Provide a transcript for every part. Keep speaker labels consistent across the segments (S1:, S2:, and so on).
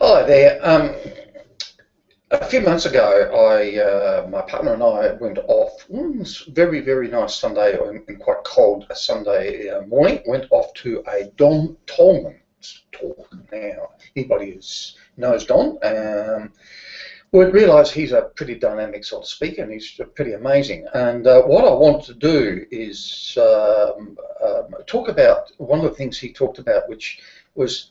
S1: Hi there. A few months ago, my partner and I went off. It was a very, very nice Sunday and quite cold Sunday morning. Went off to a Don Tolman talk. Now, anybody who knows Don would realise he's a pretty dynamic sort of speaker, and he's pretty amazing. And what I wanted to do is talk about one of the things he talked about, which was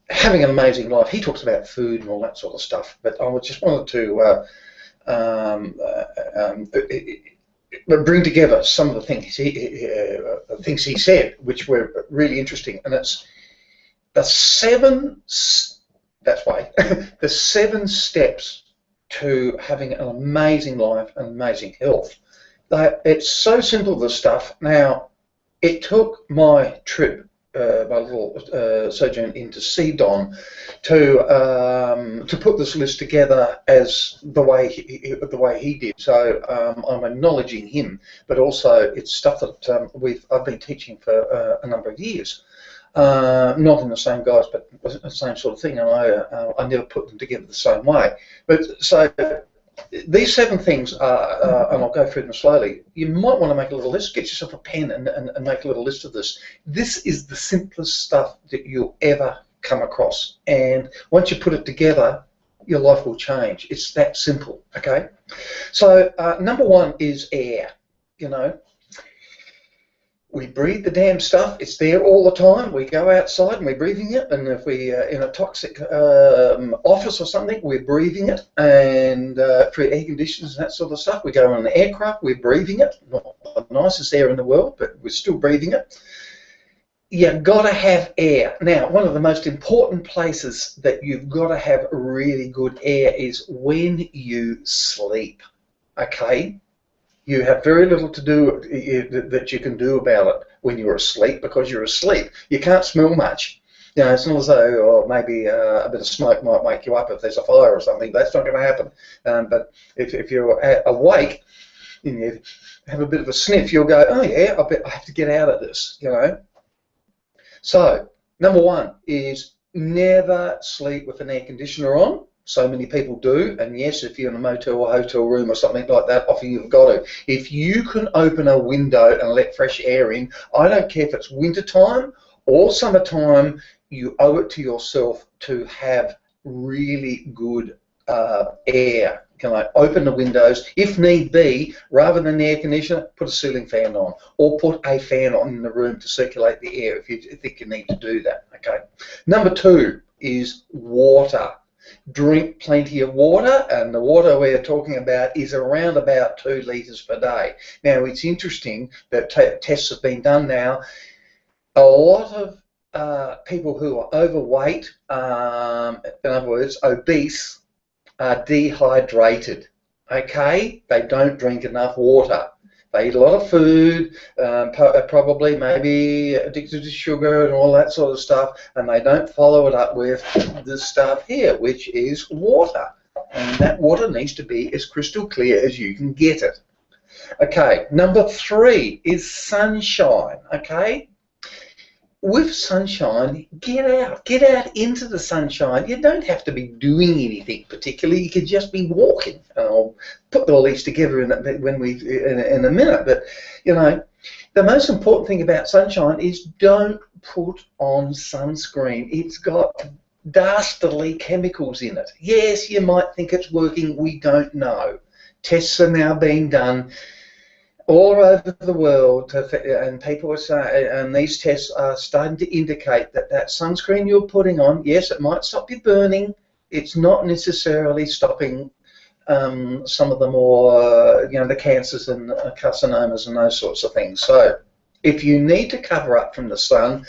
S1: having an amazing life. He talks about food and all that sort of stuff, but I just wanted to bring together some of the things he said, which were really interesting. And it's the seven steps to having an amazing life and amazing health. It's so simple, this stuff. Now, it took my trip, my little sojourn into Don to put this list together as the way he did. So I'm acknowledging him, but also it's stuff that I've been teaching for a number of years. Not in the same guise, but the same sort of thing, and I never put them together the same way. But so these 7 things are, and I'll go through them slowly. You might want to make a little list. Get yourself a pen and make a little list of this. This is the simplest stuff that you'll ever come across, and once you put it together, your life will change. It's that simple. Okay. So number 1 is air. You know, we breathe the damn stuff. It's there all the time. We go outside and we're breathing it, and if we're in a toxic office or something, we're breathing it, and through air conditioners and that sort of stuff. We go on an aircraft, we're breathing it. Not the nicest air in the world, but we're still breathing it. You've got to have air. Now, one of the most important places that you've got to have really good air is when you sleep, okay? You have very little to do that you can do about it when you're asleep, because you're asleep. You can't smell much. You know, it's not as though maybe a bit of smoke might wake you up if there's a fire or something. That's not going to happen. But if you're awake and you have a bit of a sniff, you'll go, oh yeah, I bet I have to get out of this, you know. So, number 1 is never sleep with an air conditioner on. So many people do, and yes, if you're in a motel or hotel room or something like that, often you've got to. If you can open a window and let fresh air in, I don't care if it's winter time or summertime, you owe it to yourself to have really good air. Can I open the windows? If need be, rather than the air conditioner, put a ceiling fan on, or put a fan on in the room to circulate the air if you think you need to do that. Okay. Number 2 is water. Drink plenty of water, and the water we're talking about is around about 2 litres per day. Now, it's interesting that tests have been done now. A lot of people who are overweight, in other words, obese, are dehydrated. Okay? They don't drink enough water. They eat a lot of food, probably maybe addicted to sugar and all that sort of stuff, and they don't follow it up with this stuff here, which is water. And that water needs to be as crystal clear as you can get it. Okay, number 3 is sunshine, okay? With sunshine, get out into the sunshine. You don't have to be doing anything particularly. You could just be walking. And I'll put all these together in a minute. But you know, the most important thing about sunshine is don't put on sunscreen. It's got dastardly chemicals in it. Yes, you might think it's working. We don't know. Tests are now being done all over the world, and people are saying, and these tests are starting to indicate that that sunscreen you're putting on, yes, it might stop you burning. It's not necessarily stopping some of the more, you know, the cancers and carcinomas and those sorts of things. So, if you need to cover up from the sun,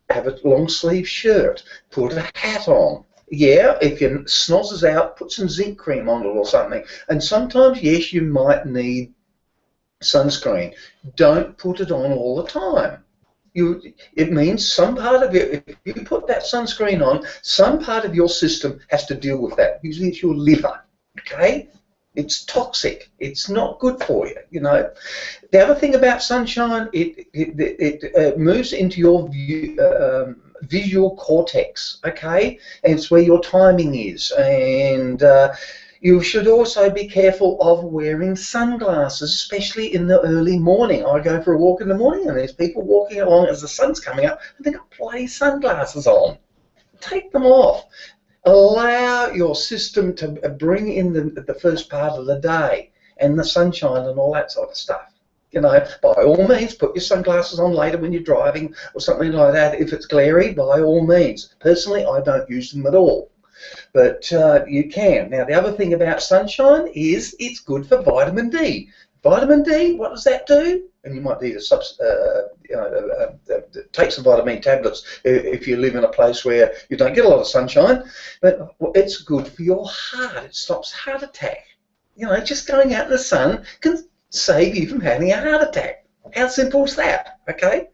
S1: have a long sleeve shirt, put a hat on. Yeah, if your snoz is out, put some zinc cream on it or something. And sometimes, yes, you might need sunscreen. Don't put it on all the time. It means some part of it, if you put that sunscreen on, some part of your system has to deal with that. Usually it's your liver, okay? It's toxic. It's not good for you, you know. The other thing about sunshine, it moves into your visual cortex, okay? And it's where your timing is. And you should also be careful of wearing sunglasses, especially in the early morning. I go for a walk in the morning and there's people walking along as the sun's coming up and they've got bloody sunglasses on. Take them off. Allow your system to bring in the first part of the day and the sunshine and all that sort of stuff. You know, by all means, put your sunglasses on later when you're driving or something like that. If it's glary, by all means. Personally, I don't use them at all. But you can. Now, the other thing about sunshine is it's good for vitamin D. Vitamin D, what does that do? And you might need take some vitamin tablets if you live in a place where you don't get a lot of sunshine. But it's good for your heart. It stops heart attack. You know, just going out in the sun can save you from having a heart attack. How simple is that? Okay.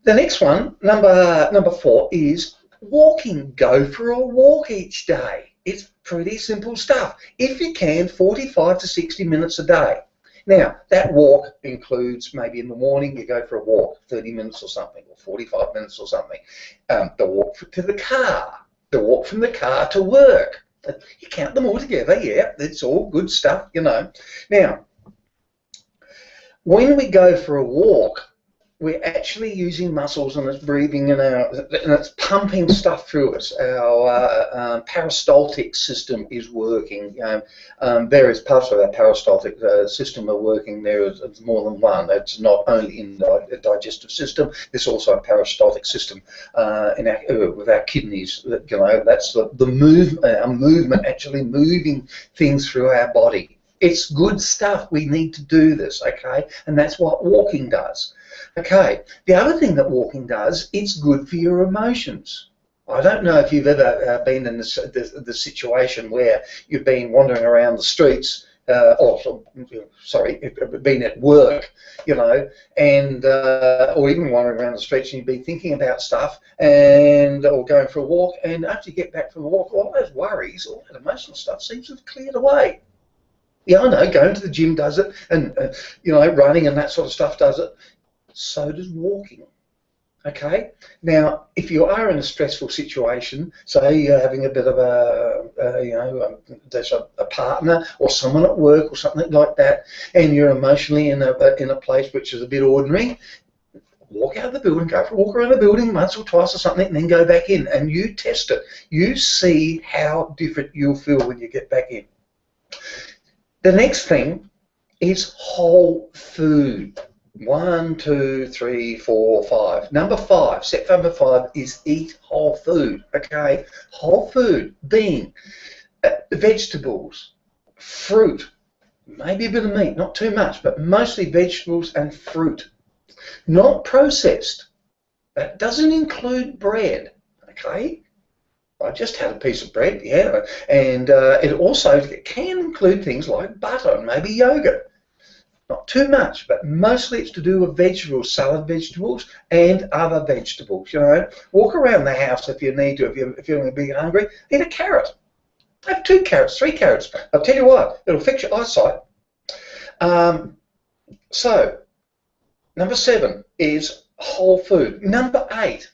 S1: The next one, number 4, is walking. Go for a walk each day. It's pretty simple stuff. If you can, 45 to 60 minutes a day. Now, that walk includes maybe in the morning you go for a walk, 30 minutes or something, or 45 minutes or something. The walk to the car, the walk from the car to work. You count them all together, yeah, it's all good stuff, you know. Now, when we go for a walk, we're actually using muscles and it's breathing and it's pumping stuff through us. Our peristaltic system is working. Various parts of our peristaltic system are working. There's more than one. It's not only in the digestive system. There's also a peristaltic system with our kidneys. You know, that's the movement, actually moving things through our body. It's good stuff. We need to do this, okay? And that's what walking does. Okay, the other thing that walking does, it's good for your emotions. I don't know if you've ever been in the situation where you've been wandering around the streets, been at work, you know, and or even wandering around the streets and you've been thinking about stuff or going for a walk, and after you get back from a walk, all those worries, all that emotional stuff seems to have cleared away. Yeah, I know, going to the gym does it, and you know, running and that sort of stuff does it. So does walking. Okay. Now, if you are in a stressful situation, say you're having a bit of there's a partner or someone at work or something like that, and you're emotionally in a place which is a bit ordinary, walk out of the building, go for a walk around the building once or twice or something, and then go back in, and you test it. You see how different you'll feel when you get back in. The next thing is whole food. 1, 2, 3, 4, 5. Number 5, step number 5 is eat whole food. Okay, whole food being vegetables, fruit, maybe a bit of meat, not too much, but mostly vegetables and fruit. Not processed. That doesn't include bread. Okay. I just had a piece of bread, yeah, and it also can include things like butter and maybe yogurt. Not too much, but mostly it's to do with vegetables, salad vegetables and other vegetables, you know. Walk around the house if you need to, if you're feeling a bit hungry, eat a carrot. Have 2 carrots, 3 carrots. I'll tell you what, it'll fix your eyesight. So, number 7 is whole food. Number 8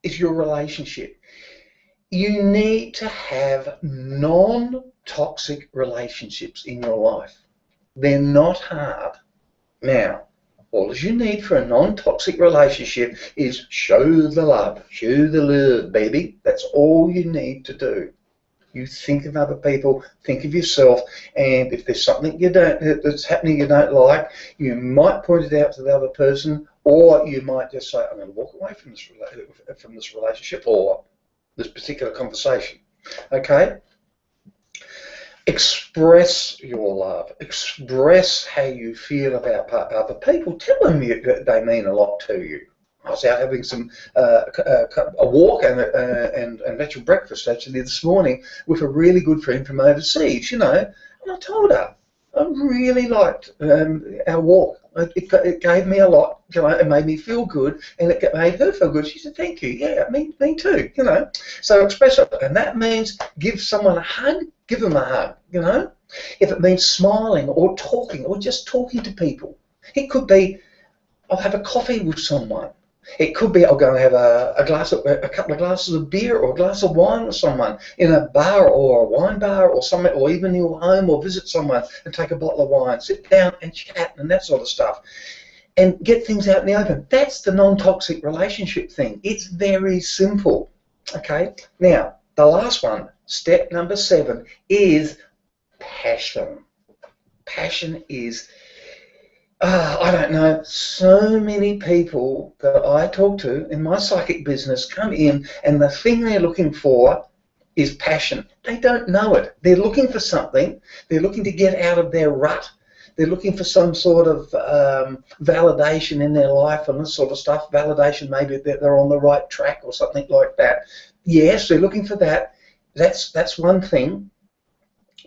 S1: is your relationship. You need to have non-toxic relationships in your life. They're not hard. Now, all you need for a non-toxic relationship is show the love, baby. That's all you need to do. You think of other people, think of yourself, and if there's something that's happening you don't like, you might point it out to the other person, or you might just say, I'm going to walk away from this relationship or this particular conversation. Okay? Express your love. Express how you feel about other people. Tell them they mean a lot to you. I was out having a walk and actual breakfast actually this morning with a really good friend from overseas, you know, and I told her I really liked our walk. It gave me a lot, you know, it made me feel good, and it made her feel good. She said, thank you. Yeah, me too, you know. So express it, and that means give someone a hug, give them a hug, you know. If it means smiling or talking or just talking to people. It could be, I'll have a coffee with someone. It could be, I'll go and have a couple of glasses of beer or a glass of wine with someone in a bar or a wine bar or something, or even your home, or visit someone and take a bottle of wine, sit down and chat and that sort of stuff, and get things out in the open. That's the non-toxic relationship thing. It's very simple. Okay. Now, the last one, step number 7, is passion. Passion is, I don't know, so many people that I talk to in my psychic business come in and the thing they're looking for is passion. They don't know it. They're looking for something. They're looking to get out of their rut. They're looking for some sort of validation in their life and this sort of stuff. Validation, maybe that they're on the right track or something like that. Yes, they're looking for that. That's one thing.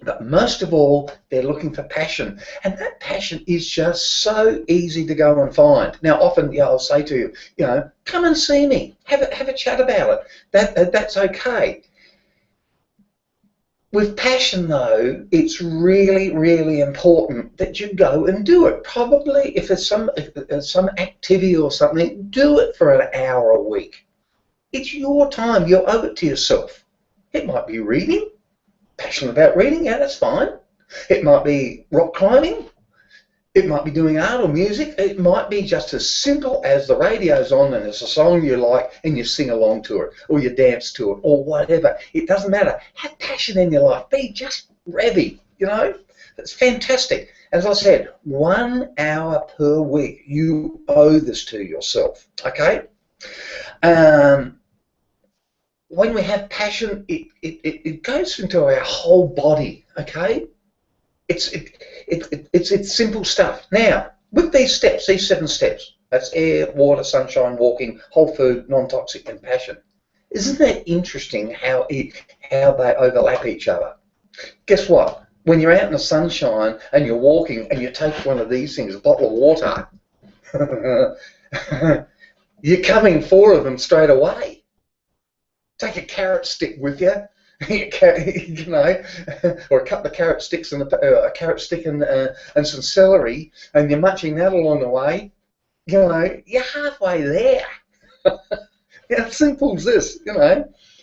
S1: But most of all, they're looking for passion. And that passion is just so easy to go and find. Now, often, I'll say to you, come and see me. Have a chat about it. That's okay. With passion, though, it's really, really important that you go and do it. Probably, if it's some activity or something, do it for an hour a week. It's your time. You owe it to yourself. It might be reading. Passionate about reading, yeah, that's fine. It might be rock climbing. It might be doing art or music. It might be just as simple as the radio's on and it's a song you like and you sing along to it, or you dance to it, or whatever. It doesn't matter. Have passion in your life. Be just revvy, It's fantastic. As I said, 1 hour per week. You owe this to yourself, okay? When we have passion, it goes into our whole body, okay? It's simple stuff. Now, with these steps, these 7 steps, that's air, water, sunshine, walking, whole food, non-toxic, and passion. Isn't that interesting how they overlap each other? Guess what? When you're out in the sunshine and you're walking and you take one of these things, a bottle of water, you're coming 4 of them straight away. Take a carrot stick with you, or a couple of carrot sticks and a carrot stick and some celery, and you're munching that along the way. You're halfway there. How simple is this?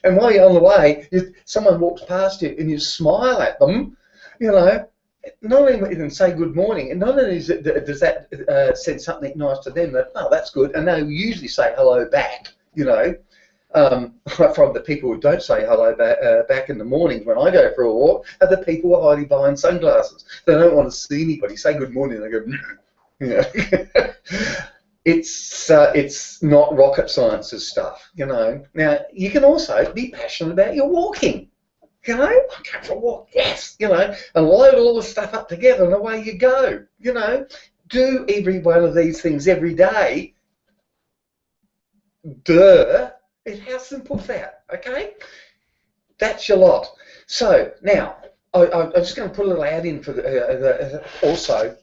S1: And while you're on the way, someone walks past you and you smile at them. Not only even say good morning, and not only does that send something nice to them that, oh, that's good, and they usually say hello back. From the people who don't say hello back in the mornings when I go for a walk are the people who are hiding behind sunglasses. They don't want to see anybody. Say good morning, they go, It's not rocket science's stuff, Now, you can also be passionate about your walking. I go for a walk, yes, and load all the stuff up together and away you go, Do every one of these things every day. Duh. How simple is that, okay? That's your lot. So, now, I'm just going to put a little ad in for also.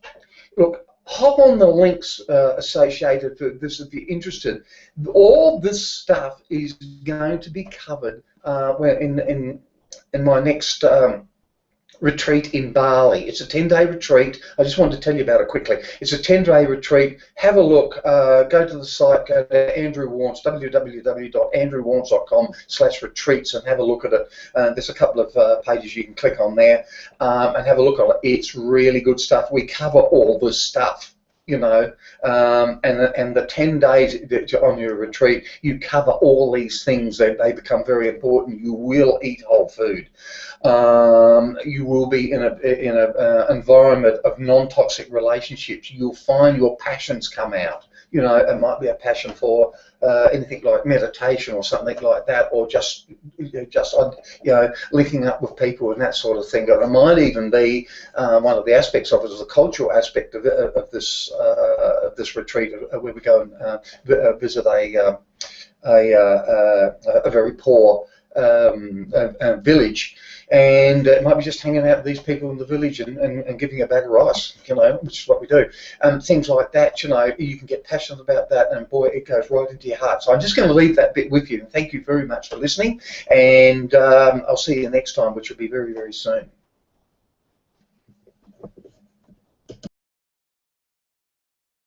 S1: Look, hop on the links associated for this if you're interested. All this stuff is going to be covered in my next retreat in Bali. It's a 10-day retreat. I just wanted to tell you about it quickly. It's a 10-day retreat. Have a look. Go to the site. Go to Andrew Warnes, www.andrewwarnes.com/retreats, and have a look at it. There's a couple of pages you can click on there and have a look at it. It's really good stuff. We cover all this stuff. And the 10 days that you're on your retreat, you cover all these things. They become very important. You will eat whole food. You will be in a environment of non-toxic relationships. You'll find your passions come out. It might be a passion for anything like meditation or something like that, or just linking up with people and that sort of thing. It might even be one of the aspects of it is the cultural aspect of this retreat, where we go and visit a very poor village. And it might be just hanging out with these people in the village and giving a bag of rice, which is what we do. Things like that, you can get passionate about that, and boy, it goes right into your heart. So I'm just going to leave that bit with you. Thank you very much for listening, and I'll see you next time, which will be very, very soon.